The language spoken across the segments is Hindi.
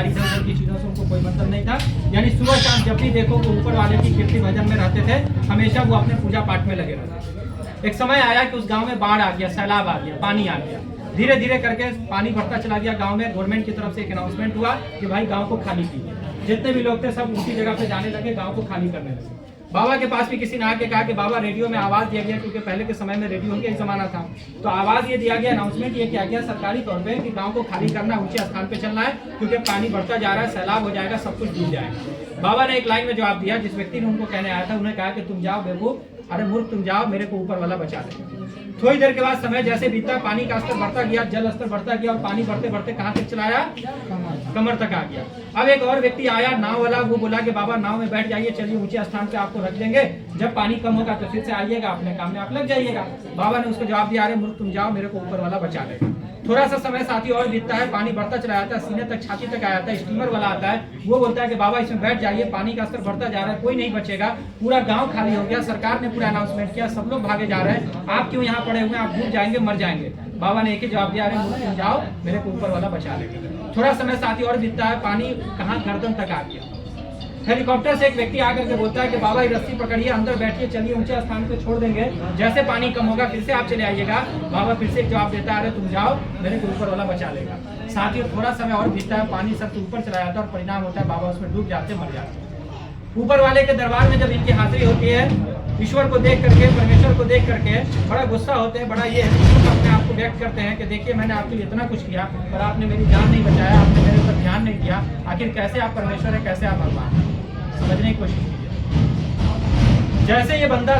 की चीज़ों से उनको कोई मतलब नहीं था। यानी सुबह शाम जब भी देखो वो ऊपर वाले की कीर्ति भजन में रहते थे, हमेशा वो अपने पूजा पाठ में लगे रहते। एक समय आया कि उस गांव में बाढ़ आ गया, सैलाब आ गया, पानी आ गया। धीरे धीरे करके पानी बढ़ता चला गया। गांव में गवर्नमेंट की तरफ से एक अनाउंसमेंट हुआ कि भाई गांव को खाली कीजिए। जितने भी लोग थे सब उसी जगह पे जाने लगे, गांव को खाली करने लगे। बाबा के पास भी किसी ने आके कहा कि बाबा रेडियो में आवाज दिया गया, क्योंकि पहले के समय में रेडियो का ही जमाना था, तो आवाज ये दिया गया, अनाउंसमेंट ये किया गया सरकारी तौर पे कि गांव को खाली करना, ऊंचे स्थान पे चलना है, क्योंकि पानी बढ़ता जा रहा है, सैलाब हो जाएगा, सब कुछ डूब जाएगा। बाबा ने एक लाइन में जवाब दिया, जिस व्यक्ति ने उनको कहने आया था, उन्हें कहा कि तुम जाओ बेवकूफ, अरे मूर्ख तुम जाओ, मेरे को ऊपर वाला बचा ले। थोड़ी देर के बाद समय जैसे बीता, पानी का स्तर बढ़ता गया, जल स्तर बढ़ता गया, और पानी बढ़ते बढ़ते कहां तक चला आया, कमर तक आ गया। अब एक और व्यक्ति आया नाव वाला, वो बोला कि बाबा नाव में बैठ जाइए, चलिए ऊंचे स्थान पे आपको रख देंगे, जब पानी कम होगा तो फिर से आइएगा, अपने काम में आप लग जाइएगा। बाबा ने उसको जवाब दिया, अरे मूर्ख तुम जाओ, मेरे को ऊपर वाला बचा लेगा। थोड़ा सा समय साथी और बीतता है, पानी बढ़ता चला जाता है, सीने तक, छाती तक आ जाता है। स्टीमर वाला आता है, वो बोलता है कि बाबा इसमें बैठ जाइए, पानी का स्तर बढ़ता जा रहा है, कोई नहीं बचेगा, पूरा गांव खाली हो गया, सरकार ने पूरा अनाउंसमेंट किया, सब लोग भागे जा रहे हैं, आप क्यों यहाँ पड़े हुए हैं, आप डूब जाएंगे, मर जाएंगे। बाबा ने एक ही जवाब दिया, अरे मूर्ख तुम जाओ, मेरे को ऊपर वाला बचा लेगा। थोड़ा समय साथी और बीतता है, पानी कहाँ गर्दन तक आ गया। हेलीकॉप्टर से एक व्यक्ति आकर के बोलता है कि बाबा ये रस्सी पकड़िए, अंदर बैठिए, चलिए ऊंचे स्थान पे छोड़ देंगे, जैसे पानी कम होगा फिर से आप चले आइएगा। बाबा फिर से एक जवाब देता है, अरे तुम जाओ, मेरे को ऊपर वाला बचा लेगा। साथियों थोड़ा समय और बीतता है, पानी सबसे ऊपर चला जाता है, और परिणाम होता है बाबा उसमें डूब जाते, मर जाते। ऊपर वाले के दरबार में जब इनकी हाजिरी होती है, ईश्वर को देख करके, परमेश्वर को देख करके बड़ा गुस्सा होते हैं, बड़ा ये अपने आप को व्यक्त करते हैं कि देखिए मैंने आपके लिए इतना कुछ किया, पर आपने मेरी जान नहीं बचाया, आपने मेरे ऊपर ध्यान नहीं दिया, आखिर कैसे आप परमेश्वर है, कैसे आप भगवान हैं, समझने की कोशिश कीजिए। जैसे ये बंदा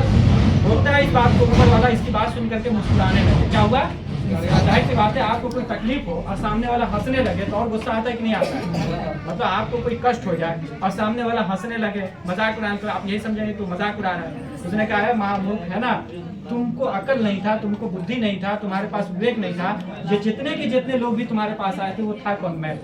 बोलता है इस बात को, ऊपर वाला इसकी बात सुन करके मुस्कुराने लगे। क्या हुआ? जाहिर सी बात है, आपको कोई तकलीफ हो और सामने वाला हंसने लगे तो और गुस्सा आता है कि नहीं आता है? मतलब आपको कोई कष्ट हो जाए और सामने वाला हंसने लगे, मजाक उड़ाने, तो आप यही समझेंगे तो मजाक उड़ा रहा है। उसने कहा है महामूर्ख है ना, तुमको अकल नहीं था, तुमको बुद्धि नहीं था, तुम्हारे पास विवेक नहीं था, ये जितने के जितने लोग भी तुम्हारे पास आए थे वो था कौन? मैं।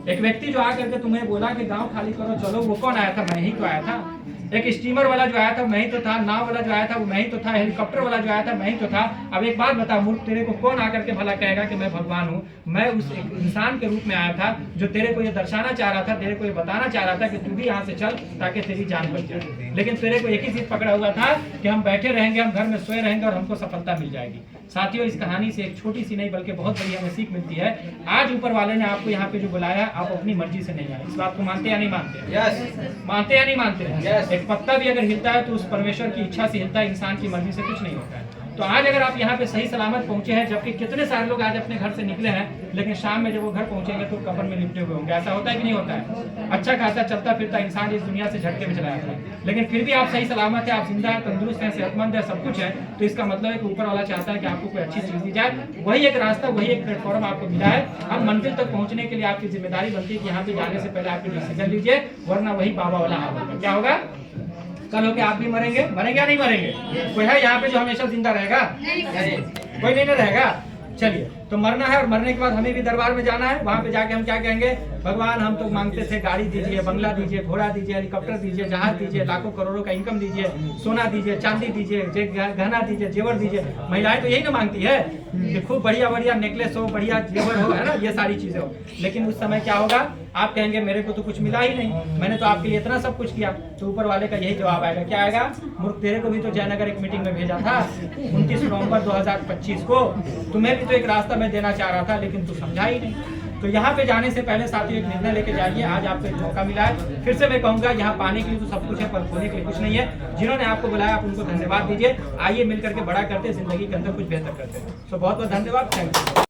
एक व्यक्ति जो आकर के तुम्हें बोला कि गांव खाली करो चलो, वो कौन आया था? मैं ही तो आया था। एक स्टीमर वाला जो आया था मैं ही तो था, नाव वाला जो आया था वो मैं ही तो था, हेलीकॉप्टर वाला जो आया था मैं ही तो था। अब एक बात बता मूर्ख, तेरे को कौन आकर के भला कहेगा कि मैं भगवान हूँ? मैं उस एक इंसान के रूप में आया था जो तेरे को ये दर्शाना चाह रहा था, तेरे को ये बताना चाह रहा था कि तू भी यहाँ से चल ताकि तेरी जान बच जाए। लेकिन तेरे को एक ही चीज पकड़ा हुआ था कि हम बैठे रहेंगे, हम घर में सोए रहेंगे और हमको सफलता मिल जाएगी। साथियों इस कहानी से एक छोटी सी नहीं बल्कि बहुत बड़ी हमें सीख मिलती है। आज ऊपर वाले ने आपको यहाँ पे जो बुलाया, आप अपनी मर्जी से नहीं आए। इस बात को मानते या नहीं मानते? यस। मानते या नहीं मानते? यस। एक पत्ता भी अगर हिलता है तो उस परमेश्वर की इच्छा से हिलता है, इंसान की मर्जी से कुछ नहीं होता है। तो आज अगर आप यहाँ पे सही सलामत पहुंचे हैं, जबकि कितने सारे लोग आज अपने घर से निकले हैं, लेकिन शाम में जब वो घर पहुंचेंगे तो कब्र में लिपटे हुए होंगे। ऐसा होता है कि नहीं होता है? अच्छा खासा चलता फिरता इंसान इस दुनिया से झटके में चला जाता है, लेकिन फिर भी आप सही सलामत है, आप जिंदा है, तंदुरुस्त है, सेहतमंद है, सब कुछ है, तो इसका मतलब है कि ऊपर वाला चाहता है कि आपको कोई अच्छी चीज दी जाए। वही एक रास्ता, वही एक प्लेटफॉर्म आपको मिला है। अब मंजिल तक पहुंचने के लिए आपकी जिम्मेदारी बनती है कि यहाँ पे जाने से पहले आपके डिसीजन लीजिए, वरना वही बाबा वाला हाल होगा। क्या होगा? कल होके आप भी मरेंगे। मरेंगे या नहीं मरेंगे? कोई है यहाँ पे जो हमेशा जिंदा रहेगा? कोई नहीं रहेगा। चलिए, तो मरना है और मरने के बाद हमें भी दरबार में जाना है। वहाँ पे जाके हम क्या कहेंगे? भगवान हम तो मांगते थे गाड़ी दीजिए, बंगला दीजिए, घोड़ा दीजिए, हेलीकॉप्टर दीजिए, जहाज दीजिए, लाखों करोड़ों का इनकम दीजिए, सोना दीजिए, चांदी दीजिए, गहना दीजिए, जेवर दीजिए। महिलाएं तो यही ना मांगती है कि खूब बढ़िया बढ़िया नेकलेस हो, बढ़िया जेवर हो, है ना, ये सारी चीजें हो। लेकिन उस समय क्या होगा? आप कहेंगे मेरे को तो कुछ मिला ही नहीं, मैंने तो आपके लिए इतना सब कुछ किया। तो ऊपर वाले का यही जवाब आएगा। क्या आएगा? मूर्ख, तेरे को भी तो जयनगर एक मीटिंग में भेजा था 29 नवंबर 2025 को, तुम्हें भी तो एक रास्ता मैं देना चाह रहा था, लेकिन तू समझा ही नहीं। तो यहाँ पे जाने से पहले साथियों एक निर्णय लेके जाइए। आज आपको एक मौका मिला है। फिर से मैं कहूँगा, यहाँ पाने के लिए तो सब कुछ है, पर खोने के लिए कुछ नहीं है। जिन्होंने आपको बुलाया आप उनको धन्यवाद दीजिए। आइए मिल करके बड़ा करते, जिंदगी के अंदर कुछ बेहतर करते हैं। तो बहुत बहुत धन्यवाद, थैंक यू।